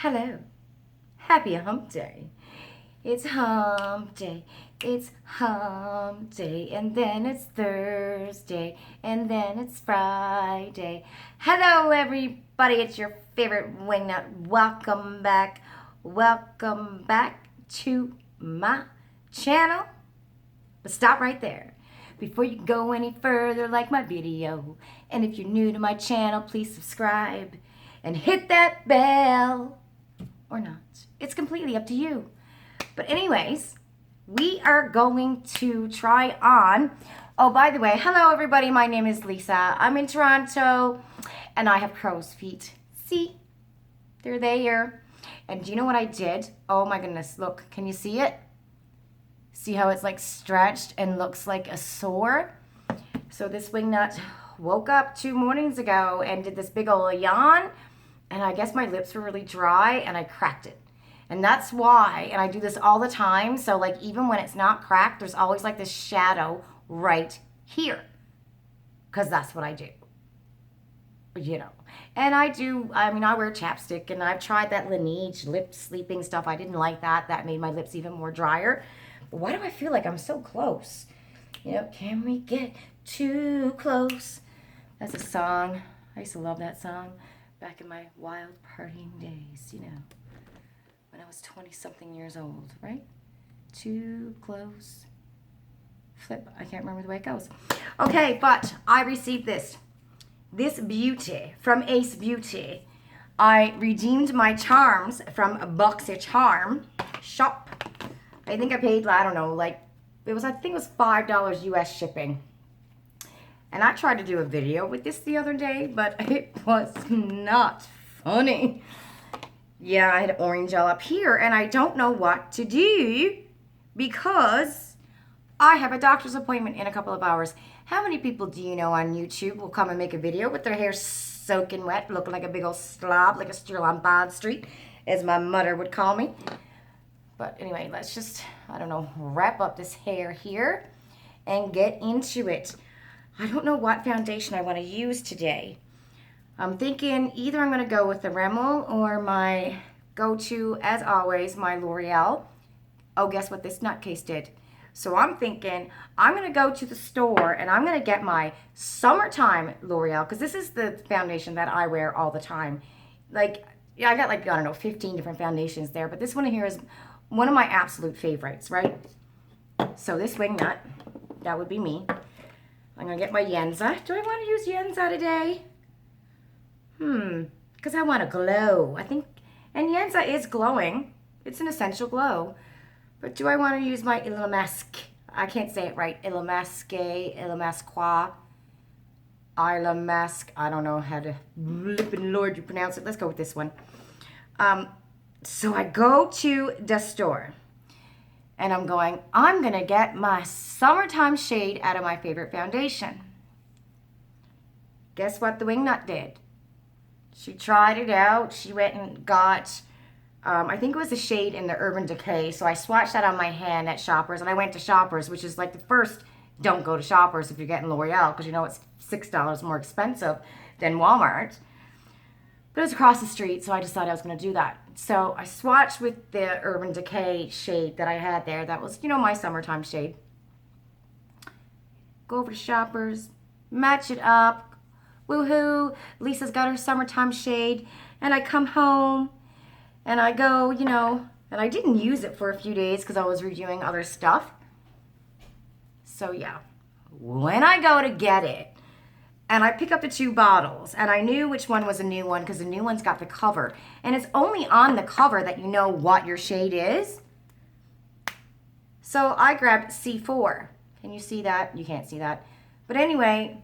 Hello. Happy hump day. It's hump day. It's hump day. And then it's Thursday. And then it's Friday. Hello, everybody. It's your favorite wingnut. Welcome back. Welcome back to my channel. But stop right there before you go any further, like my video. And if you're new to my channel, please subscribe and hit that bell. Or not. It's completely up to you. But anyways, we are going to try on. Oh, by the way, hello everybody. My name is Lisa. I'm in Toronto and I have crow's feet. See? They're there. And do you know what I did? Oh my goodness. Look, can you see it? See how it's like stretched and looks like a sore? So this wingnut woke up 2 mornings ago and did this big old yawn. And I guess my lips were really dry and I cracked it. And that's why, and I do this all the time, so like even when it's not cracked, there's always like this shadow right here. Because that's what I do. You know. And I wear chapstick and I've tried that Laneige lip sleeping stuff. I didn't like that. That made my lips even more drier. But why do I feel like I'm so close? You know, can we get too close? That's a song. I used to love that song. Back in my wild partying days, you know, when I was 20-something years old, right? Too close. Flip. I can't remember the way it goes. Okay, but I received this beauty from Ace Beauty. I redeemed my charms from Boxy Charm shop. I think I paid, I don't know, I think it was $5 US shipping. And I tried to do a video with this the other day, but it was not funny. Yeah, I had orange all up here, and I don't know what to do because I have a doctor's appointment in a couple of hours. How many people do you know on YouTube will come and make a video with their hair soaking wet, looking like a big old slob, like a stirl on Bond Street, as my mother would call me? But anyway, let's just, wrap up this hair here and get into it. I don't know what foundation I want to use today. I'm thinking either I'm going to go with the Rimmel or my go-to, as always, my L'Oreal. Oh, guess what this nutcase did? So I'm thinking I'm going to go to the store and I'm going to get my summertime L'Oreal, because this is the foundation that I wear all the time. I got 15 different foundations there, but this one here is one of my absolute favorites, right? So this wingnut, that would be me. I'm going to get my Yenza. Do I want to use Yenza today? Because I want to glow. And Yenza is glowing. It's an essential glow. But do I want to use my Illamasqua? I can't say it right. Illamasqua. I don't know how to flippin' Lord you pronounce it. Let's go with this one. So I go to the store. And I'm going to get my summertime shade out of my favorite foundation. Guess what the wingnut did? She tried it out. She went and got, I think it was a shade in the Urban Decay. So I swatched that on my hand at Shoppers. And I went to Shoppers, which is like the first, don't go to Shoppers if you're getting L'Oreal, because you know it's $6 more expensive than Walmart. But it was across the street, so I decided I was going to do that. So I swatched with the Urban Decay shade that I had there. That was, my summertime shade. Go over to Shoppers, match it up. Woohoo! Lisa's got her summertime shade. And I come home, and I go, and I didn't use it for a few days because I was reviewing other stuff. So yeah, when I go to get it, and I pick up the 2 bottles, and I knew which one was a new one because the new one's got the cover. And it's only on the cover that you know what your shade is. So I grabbed C4. Can you see that? You can't see that. But anyway,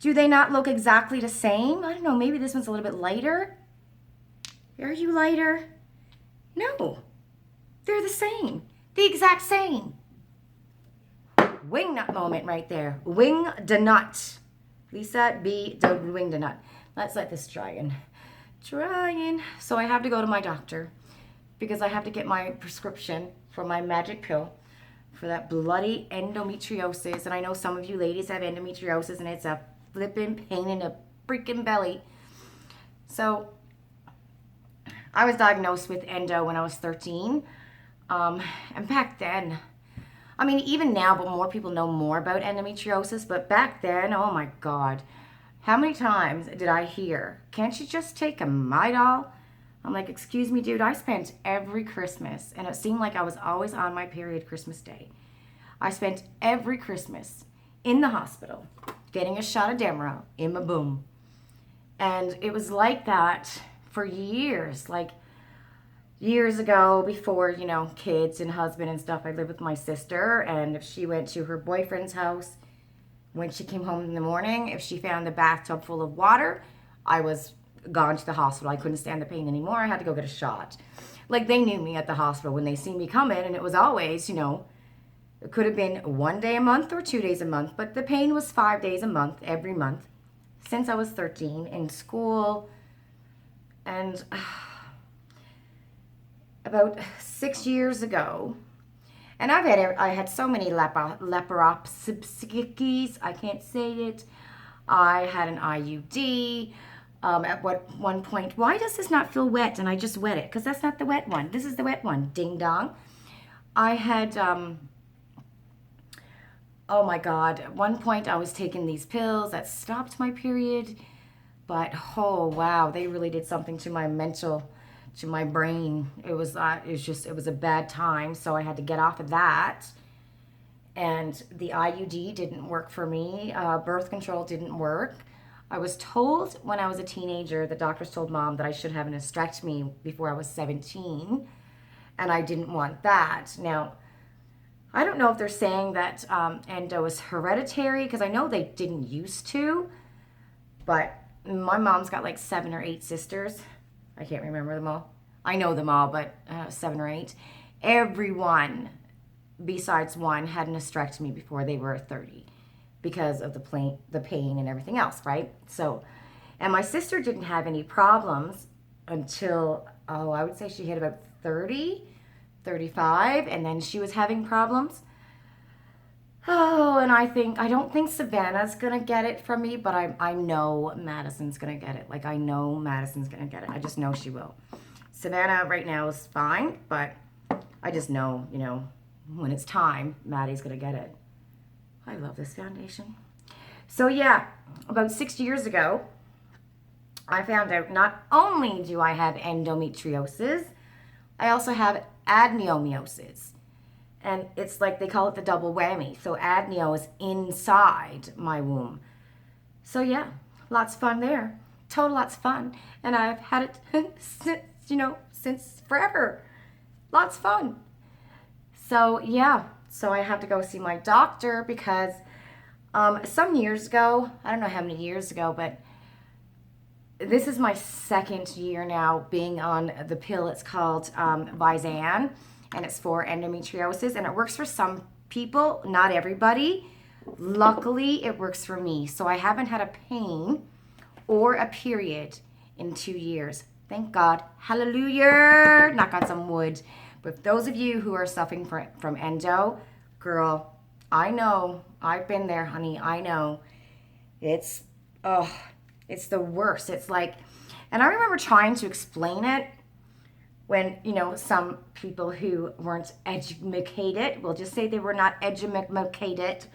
do they not look exactly the same? I don't know, maybe this one's a little bit lighter. Are you lighter? No, they're the same. The exact same. Wingnut moment right there. Wing the nut. Lisa B. the wing the nut. Let's let this dry in. So I have to go to my doctor because I have to get my prescription for my magic pill for that bloody endometriosis. And I know some of you ladies have endometriosis and it's a flipping pain in the freaking belly. So I was diagnosed with endo when I was 13. And back then, I mean, even now, but more people know more about endometriosis. But back then, oh my God, how many times did I hear, can't you just take a Midol? I'm like, excuse me, dude, I spent every Christmas, and it seemed like I was always on my period Christmas Day. I spent every Christmas in the hospital getting a shot of Demerol in my boom. And it was like that for years. Like years ago, before, you know, kids and husband and stuff, I lived with my sister. And if she went to her boyfriend's house, when she came home in the morning, if she found the bathtub full of water, I was gone to the hospital. I couldn't stand the pain anymore. I had to go get a shot. Like they knew me at the hospital when they see me coming, and it was always, you know, it could have been 1 day a month or 2 days a month, but the pain was 5 days a month, every month, since I was 13 in school. And about 6 years ago, and I had so many laparoscopies, I can't say it. I had an IUD. At one point, why does this not feel wet? And I just wet it, because that's not the wet one. This is the wet one. Ding dong. I had, oh my God, at one point I was taking these pills that stopped my period. But, oh wow, they really did something to my mental, to my brain. It was a bad time. So I had to get off of that. And the IUD didn't work for me. Birth control didn't work. I was told when I was a teenager, the doctors told mom that I should have an hysterectomy before I was 17, and I didn't want that. Now, I don't know if they're saying that endo is hereditary, because I know they didn't used to, but my mom's got like 7 or 8 sisters. I can't remember them all. I know them all, but 7 or 8. Everyone besides one had an hysterectomy before they were 30. Because of the pain and everything else, right? So, and my sister didn't have any problems until, I would say she hit about 30, 35, and then she was having problems. Oh, and I don't think Savannah's gonna get it from me, but I know Madison's gonna get it. Like, I know Madison's gonna get it. I just know she will. Savannah right now is fine, but I just know, you know, when it's time, Maddie's gonna get it. I love this foundation. So yeah, about 6 years ago, I found out not only do I have endometriosis, I also have adenomyosis. And it's like they call it the double whammy. So adeno is inside my womb. So yeah, lots of fun there. Total lots of fun. And I've had it since forever. Lots of fun. So yeah. So I have to go see my doctor because some years ago, I don't know how many years ago, but this is my 2nd year now being on the pill. It's called Vyzan, and it's for endometriosis, and it works for some people, not everybody. Luckily, it works for me. So I haven't had a pain or a period in 2 years. Thank God. Hallelujah. Knock on some wood. But those of you who are suffering from endo, girl, I know. I've been there, honey. I know. It's the worst. It's like, and I remember trying to explain it when, you know, some people who weren't educated, we'll just say they were not educated,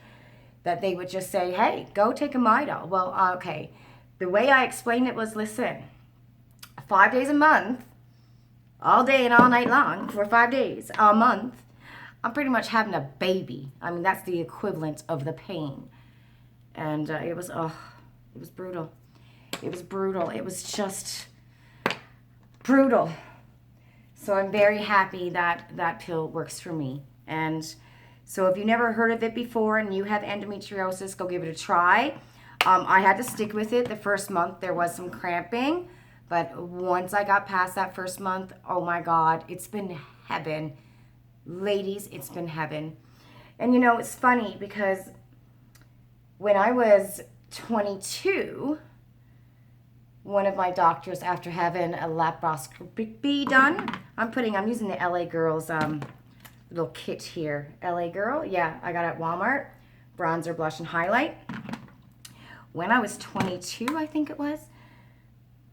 that they would just say, hey, go take a Midol. Well, okay. The way I explained it was, listen, 5 days a month, all day and all night long for 5 days a month, I'm pretty much having a baby. I mean, that's the equivalent of the pain. And it was brutal. It was brutal. It was just brutal. So I'm very happy that that pill works for me. And so if you never heard of it before and you have endometriosis, go give it a try. I had to stick with it. The first month there was some cramping. But once I got past that first month, oh my God, it's been heaven. Ladies, it's been heaven. And you know, it's funny because when I was 22, one of my doctors, after having a laparoscopy done, I'm using the LA Girls little kit here. LA Girl, yeah, I got it at Walmart. Bronzer, blush, and highlight. When I was 22, I think it was,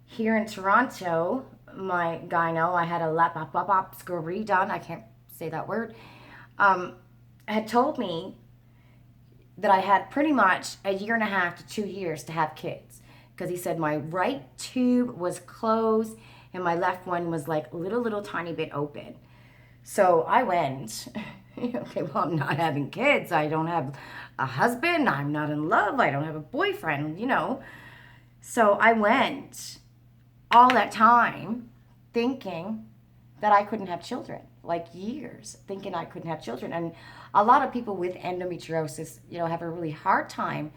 here in Toronto, my gyno, I had a laparoscopy done. I can't say that word. Had told me that I had pretty much a year and a half to 2 years to have kids, because he said my right tube was closed and my left one was like little tiny bit open. So I went, okay, well, I'm not having kids. I don't have a husband. I'm not in love. I don't have a boyfriend, So I went all that time thinking that I couldn't have children, like years thinking I couldn't have children. And a lot of people with endometriosis, have a really hard time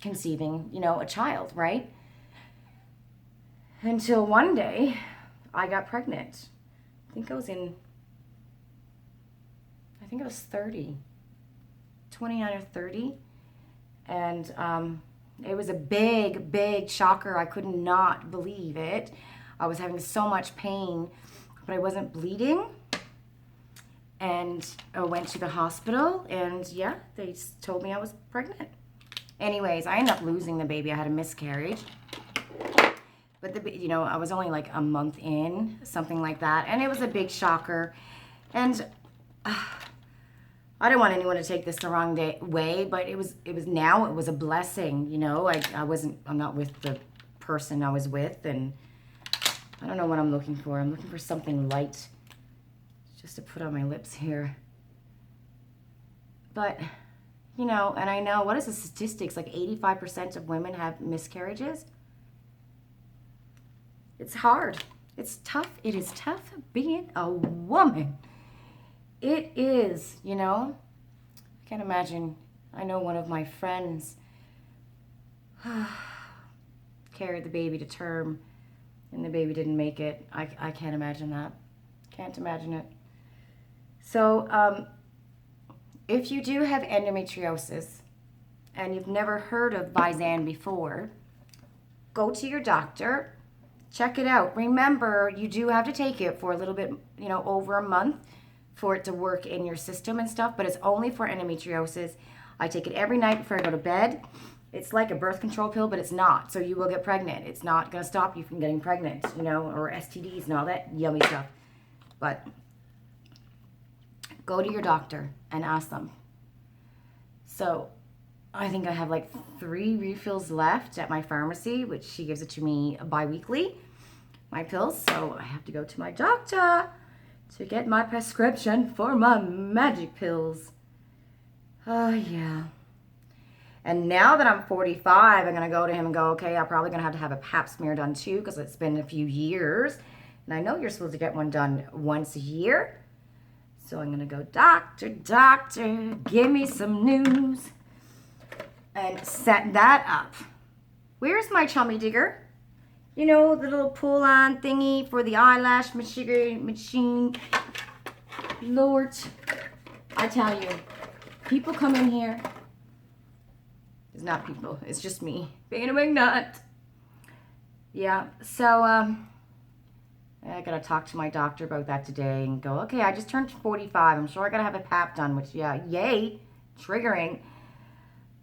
conceiving, a child, right? Until one day I got pregnant. I think I was 30, 29 or 30. And it was a big shocker. I could not believe it. I was having so much pain, but I wasn't bleeding. And I went to the hospital, and yeah, they told me I was pregnant. Anyways, I ended up losing the baby. I had a miscarriage. But I was only like a month in, something like that. And it was a big shocker. And I don't want anyone to take this the wrong way, but it was a blessing, I'm not with the person I was with, and I don't know what I'm looking for. I'm looking for something light just to put on my lips here. But, and I know, what is the statistics? Like 85% of women have miscarriages. It's hard. It's tough. It is tough being a woman. It is, I can't imagine. I know one of my friends carried the baby to term and the baby didn't make it. I can't imagine that. Can't imagine it. So, if you do have endometriosis and you've never heard of Bizan before, go to your doctor, check it out. Remember, you do have to take it for a little bit, over a month for it to work in your system and stuff, but it's only for endometriosis. I take it every night before I go to bed. It's like a birth control pill, but it's not. So you will get pregnant. It's not going to stop you from getting pregnant, or STDs and all that yummy stuff. But go to your doctor and ask them. So I think I have like 3 refills left at my pharmacy, which she gives it to me bi-weekly, my pills. So I have to go to my doctor to get my prescription for my magic pills. Oh, yeah. And now that I'm 45, I'm going to go to him and go, okay, I'm probably going to have a pap smear done too, because it's been a few years. And I know you're supposed to get one done once a year. So I'm going to go, doctor, give me some news. And set that up. Where's my chummy digger? The little pull-on thingy for the eyelash machine. Lord, I tell you, people come in here. It's not people. It's just me being a big nut. Yeah, so I got to talk to my doctor about that today and go, okay, I just turned 45. I'm sure I got to have a pap done, which, yeah, yay, triggering.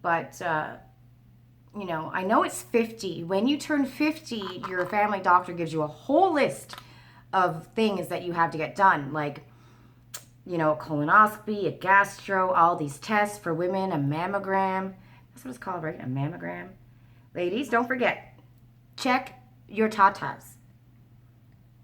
But, I know it's 50. When you turn 50, your family doctor gives you a whole list of things that you have to get done. Like, a colonoscopy, a gastro, all these tests for women, a mammogram. That's what it's called, right? A mammogram. Ladies, don't forget, check your Tata'S.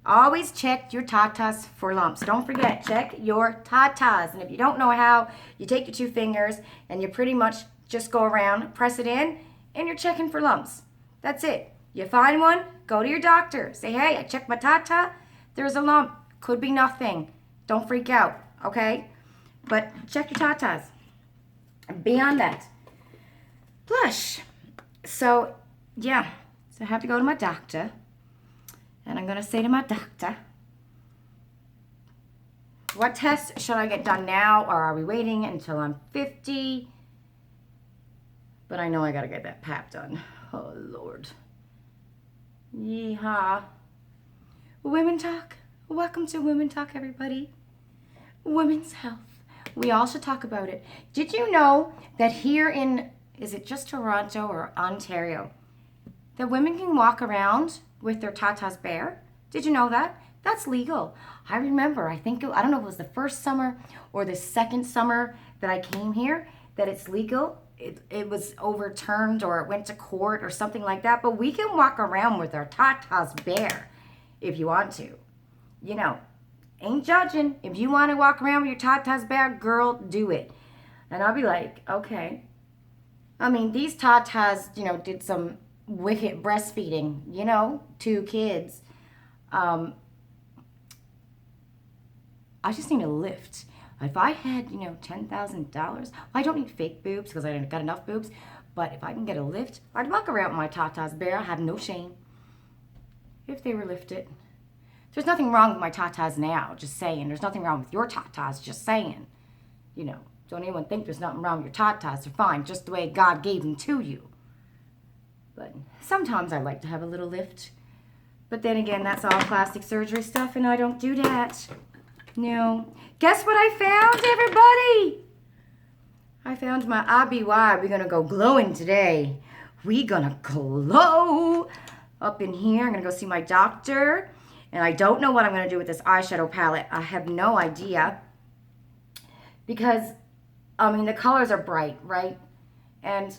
Always check your Tata'S for lumps. Don't forget, check your Tata'S. And if you don't know how, you take your 2 fingers and you pretty much just go around, press it in, and you're checking for lumps. That's it. You find one, go to your doctor. Say, hey, I checked my Tata. There's a lump. Could be nothing. Don't freak out, okay? But check your Tata'S. Beyond that, blush. So, yeah. So I have to go to my doctor. And I'm going to say to my doctor, what tests should I get done now, or are we waiting until I'm 50? But I know I got to get that pap done. Oh, Lord. Yeehaw. Women Talk. Welcome to Women Talk, everybody. Women's health. We all should talk about it. Did you know that here in, is it just Toronto or Ontario, that women can walk around with their Tata'S bear. Did you know that? That's legal. I remember, I don't know if it was the first summer or the second summer that I came here, that it's legal. It was overturned or it went to court or something like that. But we can walk around with our Tata'S bear if you want to. You know, ain't judging. If you want to walk around with your Tata'S bear, girl, do it. And I'll be like, okay. I mean, these Tata'S, you know, did some wicked breastfeeding, you know, 2 kids. I just need a lift. If I had, you know, $10,000, I don't need fake boobs because I got enough boobs. But if I can get a lift, I'd walk around with my Tata'S bear. I have no shame if they were lifted. There's nothing wrong with my Tata'S now, just saying. There's nothing wrong with your Tata'S, just saying. You know, don't anyone think there's nothing wrong with your Tata'S. They're fine, just the way God gave them to you. But sometimes I like to have a little lift. But then again, that's all plastic surgery stuff, and I don't do that. No. Guess what I found, everybody? I found my IBY. We're going to go glowing today. We're going to glow up in here. I'm going to go see my doctor. And I don't know what I'm going to do with this eyeshadow palette. I have no idea. Because, I mean, the colors are bright, right? And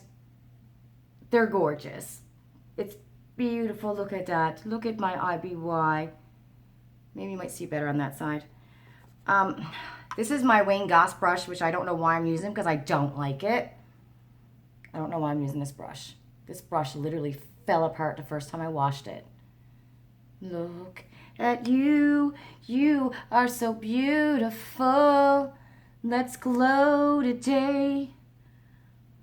they're gorgeous. It's beautiful. Look at that. Look at my IBY. Maybe you might see better on that side. This is my Wayne Goss brush, which I don't know why I'm using because I don't like it. I don't know why I'm using this brush. This brush literally fell apart the first time I washed it. Look at you. You are so beautiful. Let's glow today.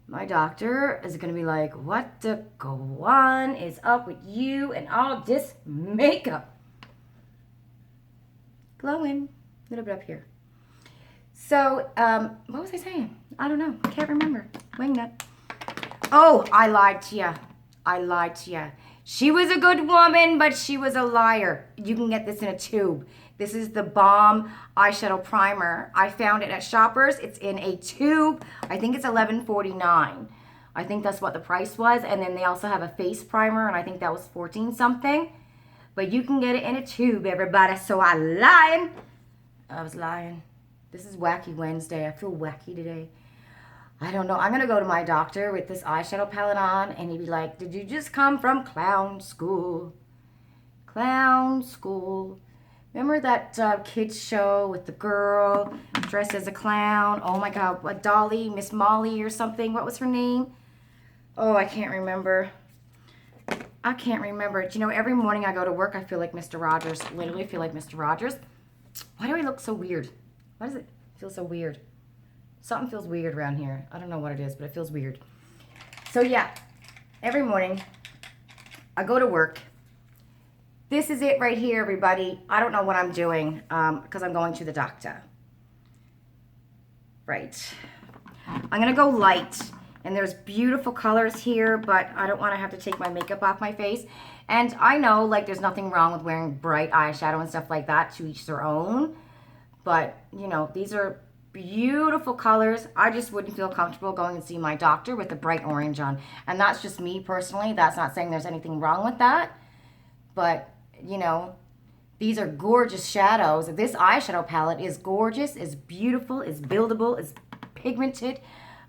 My doctor is going to be like, what the Grwm is up with you and all this makeup? Glowing. A little bit up here. So, what was I saying? I don't know. I can't remember. Wingnut. Oh, I lied to you. I lied to you. She was a good woman, but she was a liar. You can get this in a tube. This is the Balm eyeshadow primer. I found it at Shoppers. It's in a tube. I think it's $11.49. I think that's what the price was. And then they also have a face primer, and I think that was 14 something. But you can get it in a tube, everybody. So I lied. I was lying. This is Wacky Wednesday. I feel wacky today. I don't know. I'm going to go to my doctor with this eyeshadow palette on, and he'd be like, did you just come from clown school? Clown school. Remember that kids show with the girl dressed as a clown? Oh my God, what, Dolly, Miss Molly or something? What was her name? Oh, I can't remember. I can't remember it. You know, every morning I go to work, I feel like Mr. Rogers. Literally feel like Mr. Rogers. Why do I look so weird? Why does it feel so weird? Something feels weird around here. I don't know what it is, but it feels weird. So yeah, every morning I go to work. This is it right here, everybody. I don't know what I'm doing because I'm going to the doctor. Right. I'm going to go light. And there's beautiful colors here, but I don't want to have to take my makeup off my face. And I know, like, there's nothing wrong with wearing bright eyeshadow and stuff like that, to each their own. But, you know, these are beautiful colors. I just wouldn't feel comfortable going and see my doctor with the bright orange on. And that's just me personally. That's not saying there's anything wrong with that. But, you know, these are gorgeous shadows. This eyeshadow palette is gorgeous, is beautiful, is buildable, is pigmented.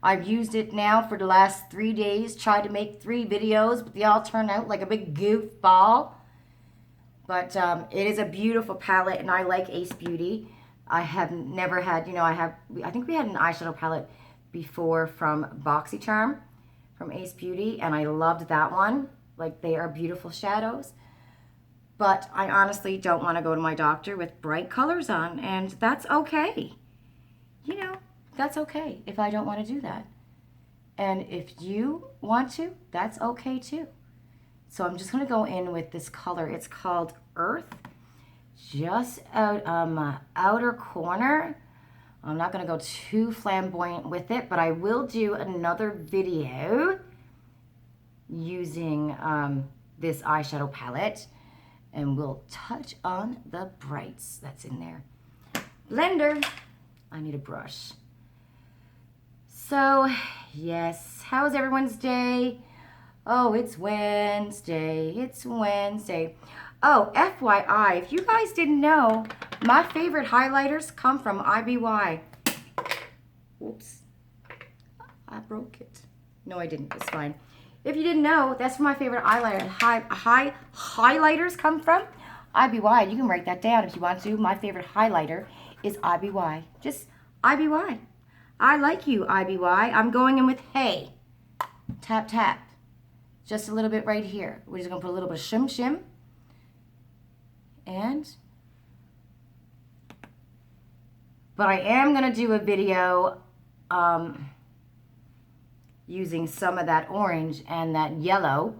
I've used it now for the last 3 days. Tried to make 3 videos, but they all turn out like a big goofball. But it is a beautiful palette, and I like Ace Beauty. I have never had, you know, I think we had an eyeshadow palette before from BoxyCharm, from Ace Beauty, and I loved that one. Like, they are beautiful shadows. But I honestly don't want to go to my doctor with bright colors on, and that's okay. You know, that's okay if I don't want to do that. And if you want to, that's okay too. So I'm just going to go in with this color. It's called Earth. Just out on my outer corner. I'm not going to go too flamboyant with it, but I will do another video using this eyeshadow palette. And we'll touch on the brights that's in there. Blender. I need a brush. So, yes. How was everyone's day? Oh, it's Wednesday. It's Wednesday. Oh, FYI, if you guys didn't know, my favorite highlighters come from IBY. Oops. I broke it. No, I didn't. It's fine. If you didn't know, that's where my favorite highlighters come from. IBY. You can write that down if you want to. My favorite highlighter is IBY. Just IBY. I like you, IBY. I'm going in with Hey. Tap, tap. Just a little bit right here. We're just going to put a little bit of shim, shim. But I am going to do a video using some of that orange and that yellow.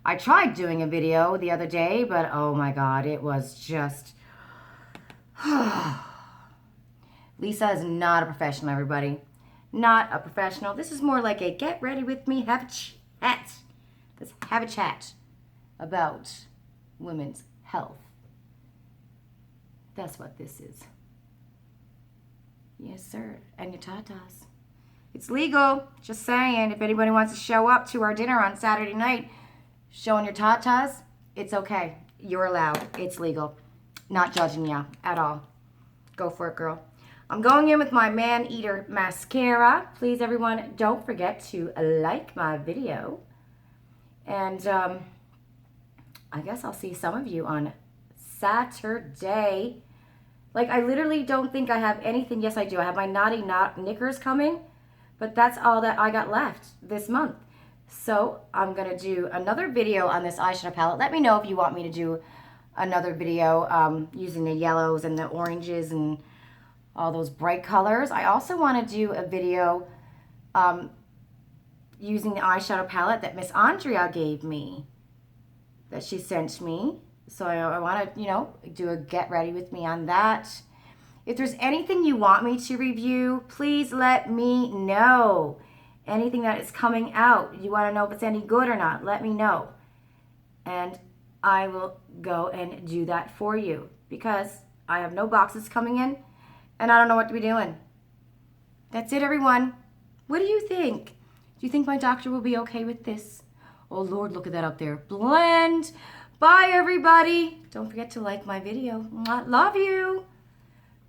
I tried doing a video the other day, but oh my God, it was just... Lisa is not a professional, everybody. Not a professional. This is more like a get ready with me, have a chat. Let's have a chat about women's health. That's what this is. Yes, sir. And your Tata'S. It's legal. Just saying. If anybody wants to show up to our dinner on Saturday night showing your Tata'S, it's okay. You're allowed. It's legal. Not judging you at all. Go for it, girl. I'm going in with my Man Eater mascara. Please, everyone, don't forget to like my video. And I guess I'll see some of you on Saturday. Like, I literally don't think I have anything. Yes, I do. I have my Naughty Knickers coming. But that's all that I got left this month. So I'm going to do another video on this eyeshadow palette. Let me know if you want me to do another video using the yellows and the oranges and all those bright colors. I also want to do a video using the eyeshadow palette that Miss Andrea gave me, that she sent me. So I want to, you know, do a get ready with me on that. If there's anything you want me to review, please let me know. Anything that is coming out, you want to know if it's any good or not, let me know. And I will go and do that for you because I have no boxes coming in and I don't know what to be doing. That's it, everyone. What do you think? Do you think my doctor will be okay with this? Oh, Lord, look at that up there. Blend. Bye, everybody. Don't forget to like my video. Love you.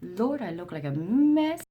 Lord, I look like a mess.